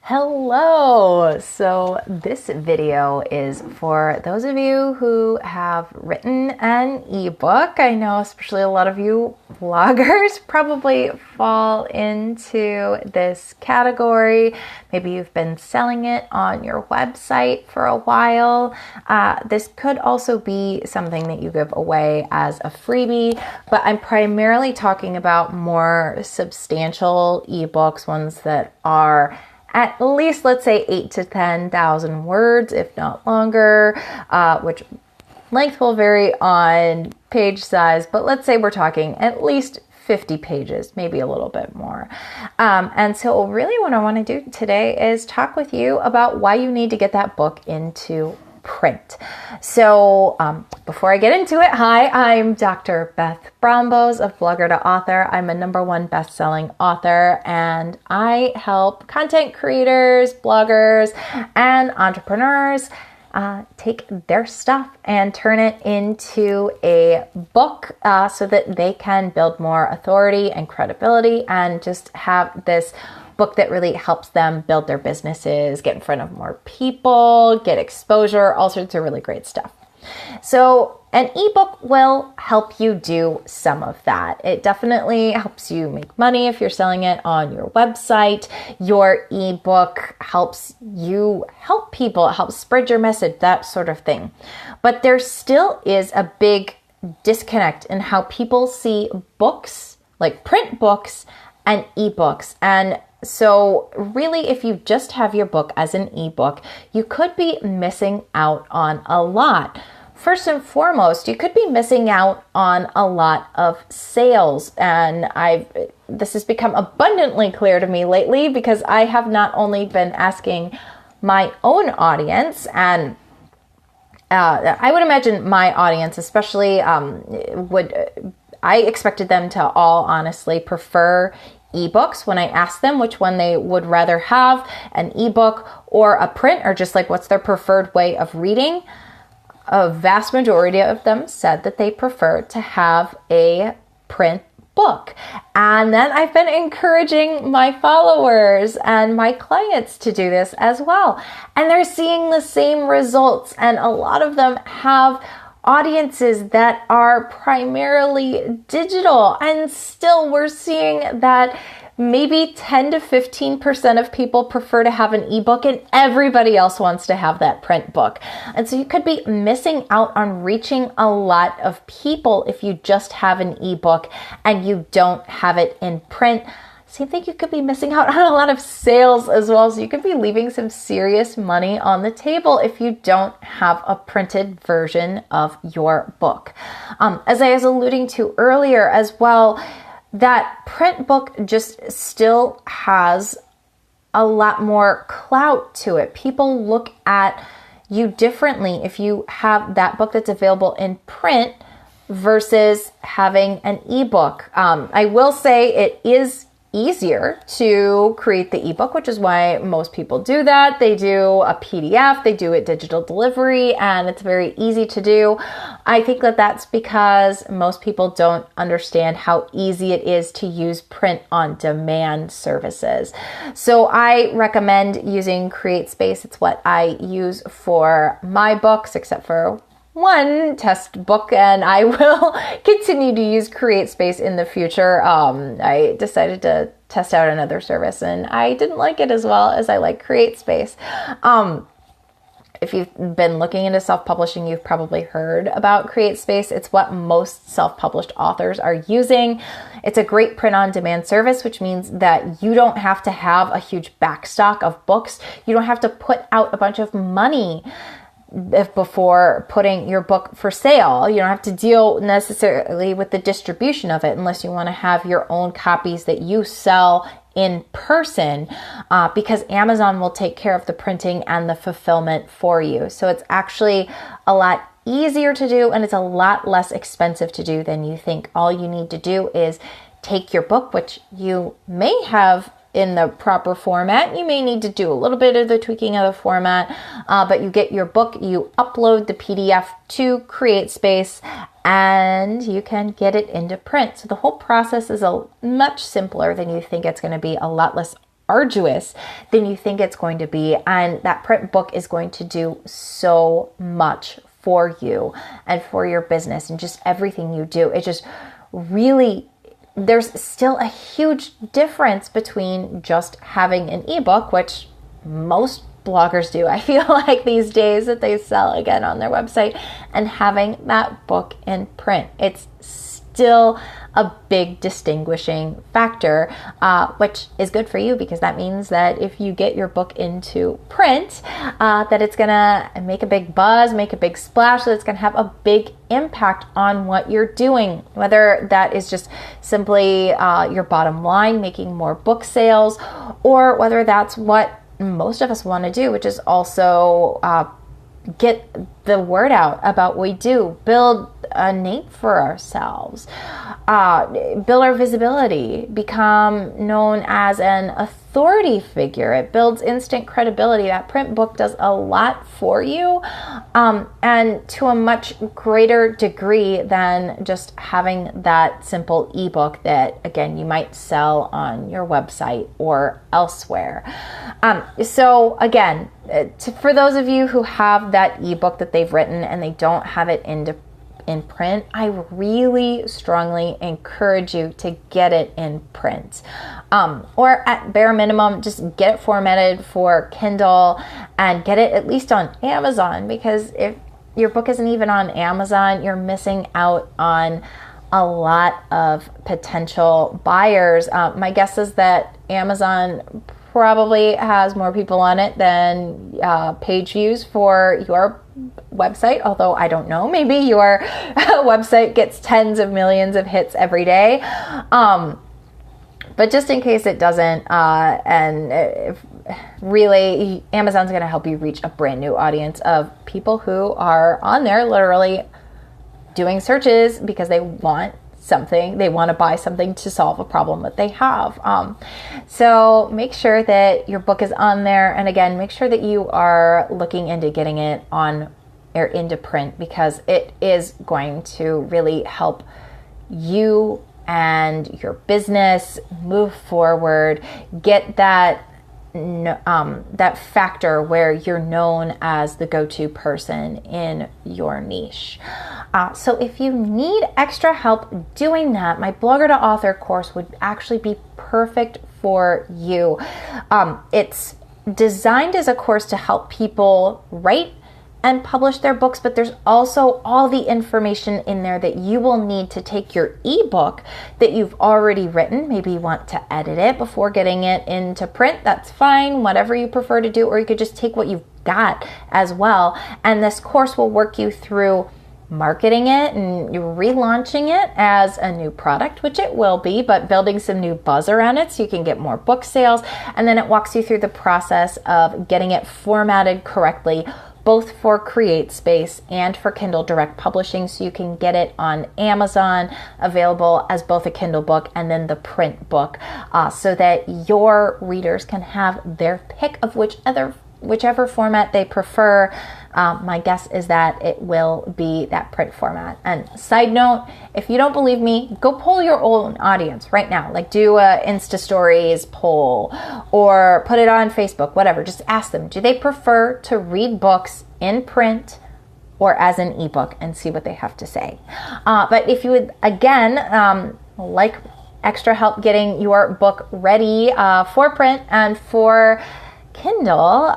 Hello! So this video is for those of you who have written an ebook. I know especially a lot of you bloggers probably fall into this category. Maybe you've been selling it on your website for a while. This could also be something that you give away as a freebie, but I'm primarily talking about more substantial ebooks, ones that are at least, let's say, 8 to 10,000 words, if not longer, which length will vary on page size, but let's say we're talking at least 50 pages, maybe a little bit more. And so really what I want to do today is talk with you about why you need to get that book into print. So before I get into it, hi, I'm Dr. Beth Brombos of Blogger to Author. I'm a #1 best-selling author, and I help content creators, bloggers, and entrepreneurs take their stuff and turn it into a book so that they can build more authority and credibility and just have this book that really helps them build their businesses, get in front of more people, get exposure, all sorts of really great stuff. So an ebook will help you do some of that. It definitely helps you make money if you're selling it on your website. Your ebook helps you help people, it helps spread your message, that sort of thing. But there still is a big disconnect in how people see books, like print books, and ebooks. And so really, if you just have your book as an ebook, you could be missing out on a lot. First and foremost, you could be missing out on a lot of sales. And this has become abundantly clear to me lately because I have not only been asking my own audience, and I would imagine my audience especially I expected them to all honestly prefer ebooks when I asked them which one they would rather have, an ebook or a print, or just like what's their preferred way of reading. A vast majority of them said that they prefer to have a print book. And then I've been encouraging my followers and my clients to do this as well. And they're seeing the same results. And a lot of them have audiences that are primarily digital, and still we're seeing that maybe 10 to 15% of people prefer to have an ebook and everybody else wants to have that print book. And so you could be missing out on reaching a lot of people if you just have an ebook and you don't have it in print. Same thing, you could be missing out on a lot of sales as well. So you could be leaving some serious money on the table if you don't have a printed version of your book. As I was alluding to earlier as well, that print book just still has a lot more clout to it. People look at you differently if you have that book that's available in print versus having an ebook. I will say it is easier to create the ebook, which is why most people do that. They do a PDF, they do it digital delivery, and it's very easy to do. I think that that's because most people don't understand how easy it is to use print on demand services. So I recommend using CreateSpace. It's what I use for my books, except for one test book, and I will continue to use CreateSpace in the future. I decided to test out another service and I didn't like it as well as I like CreateSpace. If you've been looking into self-publishing, you've probably heard about CreateSpace. It's what most self-published authors are using. It's a great print-on-demand service, which means that you don't have to have a huge backstock of books. You don't have to put out a bunch of money before putting your book for sale. You don't have to deal necessarily with the distribution of it unless you want to have your own copies that you sell in person, because Amazon will take care of the printing and the fulfillment for you. So it's actually a lot easier to do, and it's a lot less expensive to do than you think. All you need to do is take your book, which you may have in the proper format. You may need to do a little bit of the tweaking of the format, but you get your book, you upload the PDF to CreateSpace, and you can get it into print. So the whole process is much simpler than you think it's going to be, a lot less arduous than you think it's going to be. And that print book is going to do so much for you and for your business and just everything you do. It just really, there's still a huge difference between just having an ebook, which most bloggers do, I feel like these days, that they sell again on their website, and having that book in print. It's still a big distinguishing factor, which is good for you, because that means that if you get your book into print, that it's gonna make a big buzz, make a big splash, that it's gonna have a big impact on what you're doing, whether that is just simply your bottom line, making more book sales, or whether that's what most of us want to do, which is also get the word out about what we do, build a name for ourselves, build our visibility, become known as an authority figure. It builds instant credibility. That print book does a lot for you, and to a much greater degree than just having that simple ebook that, again, you might sell on your website or elsewhere. So again, for those of you who have that ebook that they've written and they don't have it in print, I really strongly encourage you to get it in print. Or at bare minimum, just get it formatted for Kindle and get it at least on Amazon, because if your book isn't even on Amazon, you're missing out on a lot of potential buyers. My guess is that Amazon probably has more people on it than page views for your website, although I don't know, maybe your website gets tens of millions of hits every day. But just in case it doesn't, and if really, Amazon's going to help you reach a brand new audience of people who are on there literally doing searches because they want something, they want to buy something to solve a problem that they have. So make sure that your book is on there, and again, make sure that you are looking into getting it on or into print, because it is going to really help you and your business move forward, get that that factor where you're known as the go-to person in your niche. So if you need extra help doing that, my Blogger to Author course would actually be perfect for you. It's designed as a course to help people write and publish their books, but there's also all the information in there that you will need to take your ebook that you've already written. Maybe you want to edit it before getting it into print. That's fine, whatever you prefer to do, or you could just take what you've got as well. And this course will work you through marketing it and relaunching it as a new product, which it will be, but building some new buzz around it so you can get more book sales. And then it walks you through the process of getting it formatted correctly, both for CreateSpace and for Kindle Direct Publishing, so you can get it on Amazon, available as both a Kindle book and then the print book, so that your readers can have their pick of whichever format they prefer. My guess is that it will be that print format. And side note, if you don't believe me, go poll your own audience right now. Like, do a Insta Stories poll or put it on Facebook, whatever. Just ask them, do they prefer to read books in print or as an ebook, and see what they have to say. But if you would, again, like extra help getting your book ready for print and for Kindle,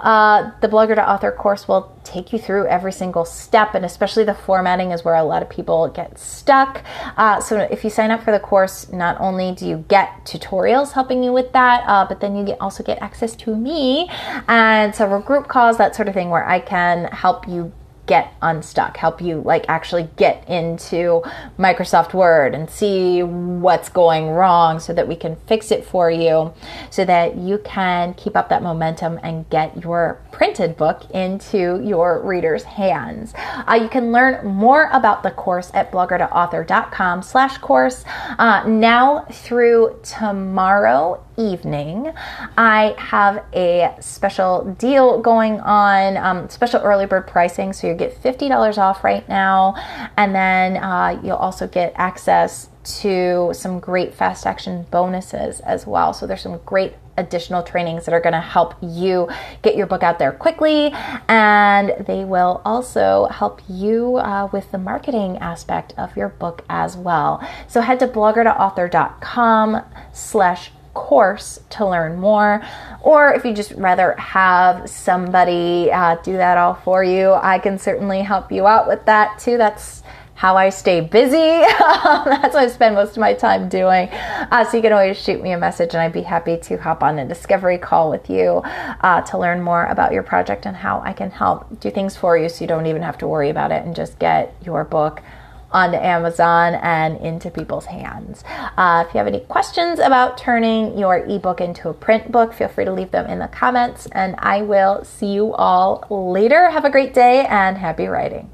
the Blogger to Author course will take you through every single step, and especially the formatting is where a lot of people get stuck. So if you sign up for the course, not only do you get tutorials helping you with that, but then you also get access to me and several group calls, that sort of thing, where I can help you get unstuck, help you actually get into Microsoft Word and see what's going wrong so that we can fix it for you, so that you can keep up that momentum and get your printed book into your readers' hands. You can learn more about the course at bloggertoauthor.com/course. Now through tomorrow evening, I have a special deal going on, special early bird pricing, so you get $50 off right now, and then you'll also get access to some great fast action bonuses as well. So there's some great additional trainings that are going to help you get your book out there quickly, and they will also help you with the marketing aspect of your book as well. So head to blogger2author.com/course to learn more, or if you just rather have somebody do that all for you, I can certainly help you out with that too. That's how I stay busy. That's what I spend most of my time doing. So you can always shoot me a message and I'd be happy to hop on a discovery call with you to learn more about your project and how I can help do things for you so you don't even have to worry about it and just get your book onto Amazon and into people's hands. If you have any questions about turning your ebook into a print book, feel free to leave them in the comments, and I will see you all later. Have a great day and happy writing.